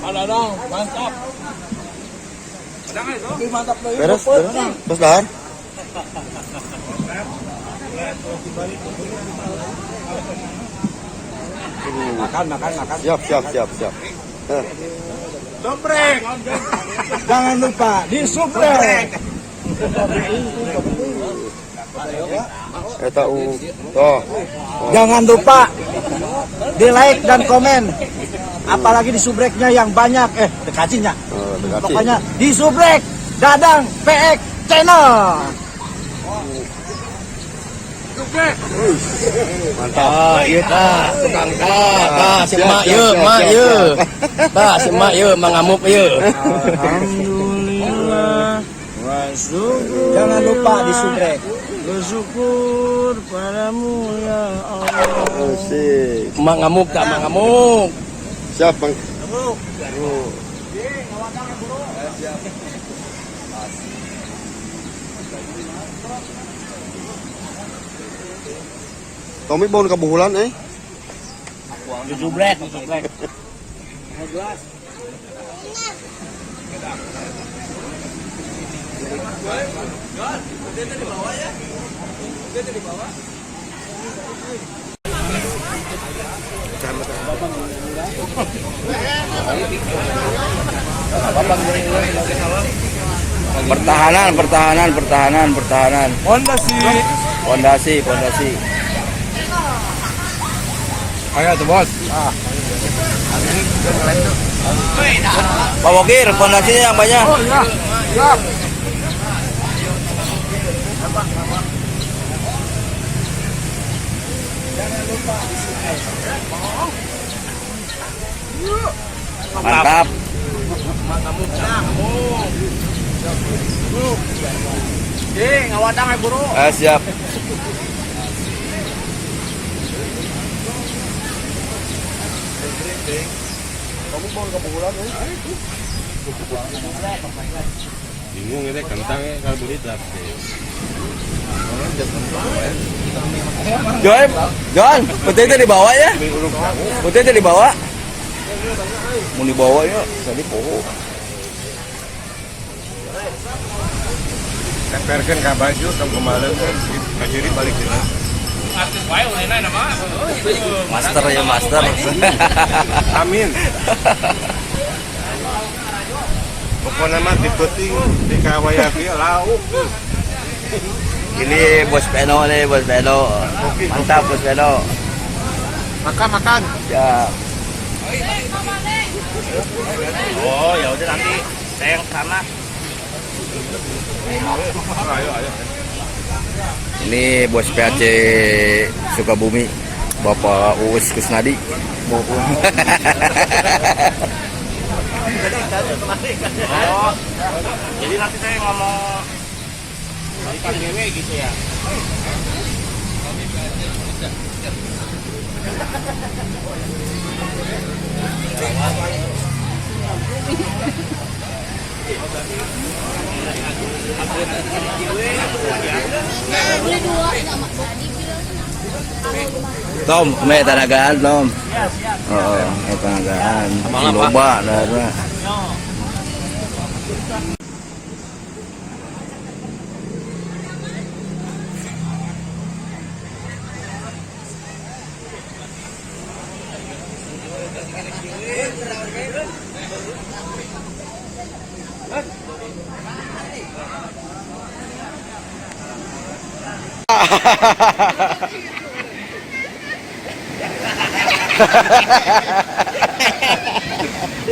Dadang, mantap. Mantap lagi. Beres, terus dahan. Makan. Siap. Subrek. Jangan lupa disubrek. Toh. Jangan lupa di like dan komen. Apalagi di subreknya yang banyak. Dekacinya. Pokoknya di subrek Dadang PX Channel. Mantap. Iya tak, tukang tak, semak ye, tak semak ye, mengamuk ye. Alhamdulillah. Jangan lupa di subrek. Bersyukur padamu ya Allah. Asik. Mengamuk tak mengamuk. Siap, Bang. Tommy bawa ke bulan Subrek. Pertahanan. Pondasi. Ayo tuh bos. Pak Wokir, pondasinya yang banyak. Oh ya, siap. Mantap. Ngawadang ya bro. Siap. Kamu bawa ke bulan Bingung ini kentangnya karbohidrat. John, putih itu dibawa ya? Putih itu dibawa? Mau dibawa ya? Tadi poho. Temperkan ke baju ke kemarin kajiri balik sini. Master. Amin. Pokoknya mah dipeting di kawayaki lauk. Ini bos Peno nih, bos Peno. Mantap bos Peno. Makan. Ya. Oh, ya udah nanti saya ke sana. Ayo. Ini bos PAC Sukabumi, Bapak Uus Kusnadi. Jadi nanti saya ngomong ikan dewe gitu ya. Tom, may tanagaan, Tom. Oo, may tanagaan. Loba, nara.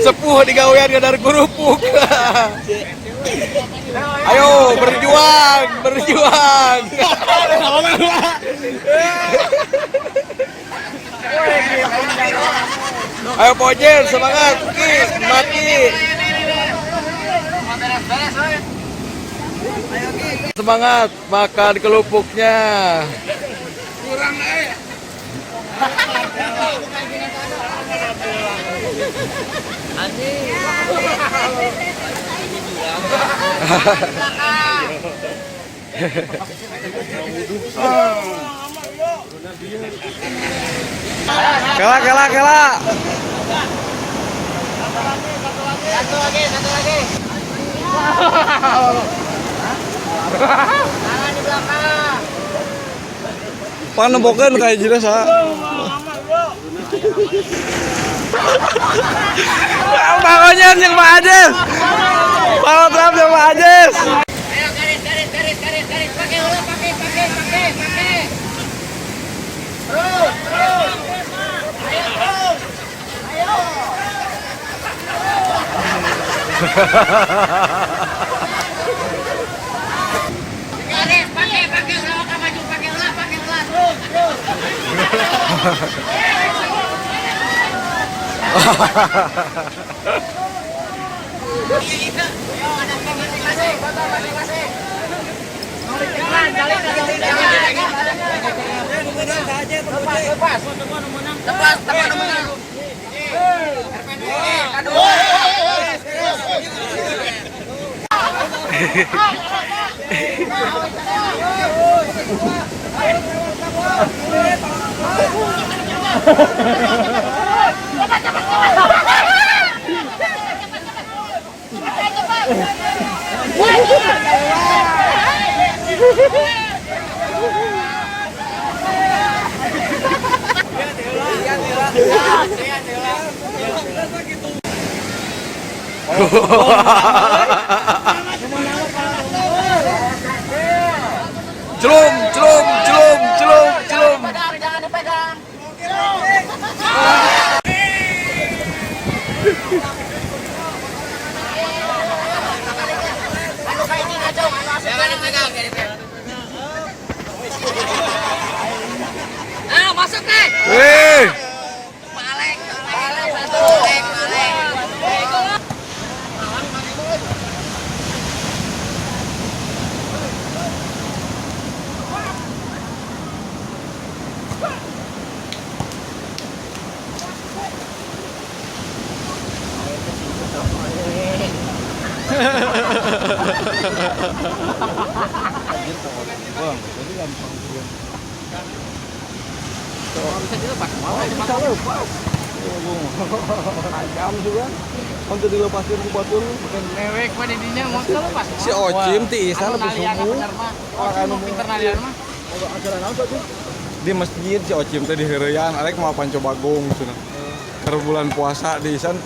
Sepuh digawean kadar kerupuk. Ayo berjuang. Ayo Pojer, semangat, mati. Semangat makan kerupuknya. Kurang Kela. Tangan di belakang. Panembokeun kayak gini sa. Bangunnya yang Pak Ades. Pak Trump yang Pak Ades. Ayo garis. Pakai ulah, pakai. Terus. Ayo terus. Ayo. Garis, pakai ulah, maju, pakai ulah. Terus. Celum. Jangan dipegang. Anu kayak ini ngacau, jangan dipegang. Nah, masuk deh. Balik satu. Balik. Jam juga. Untuk dilepasin ke batur. Mewek pada dinya mau lepas. Si Ocim ti Isa lebih sungguh. Orang pinter nalian mah. Di masjid si Ocim teh di Heureuyan, arek mau panco bagong cenah. Keur bulan puasa di Isan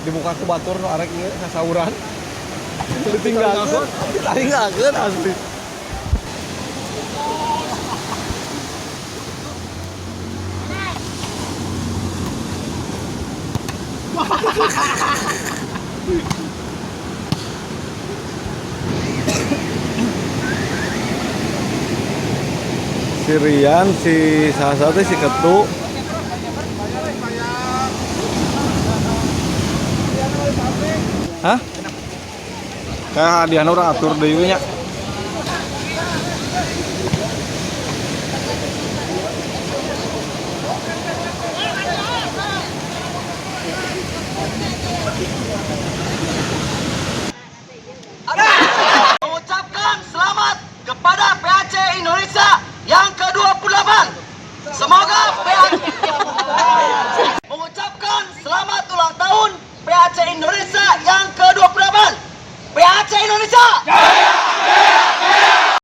dibuka ke batur nu arek ieu sasauran. Ditinggalkeun asli. Si Rian, si salah satu si Ketu. Hah? Kayak hadiahna urang atur deui nya.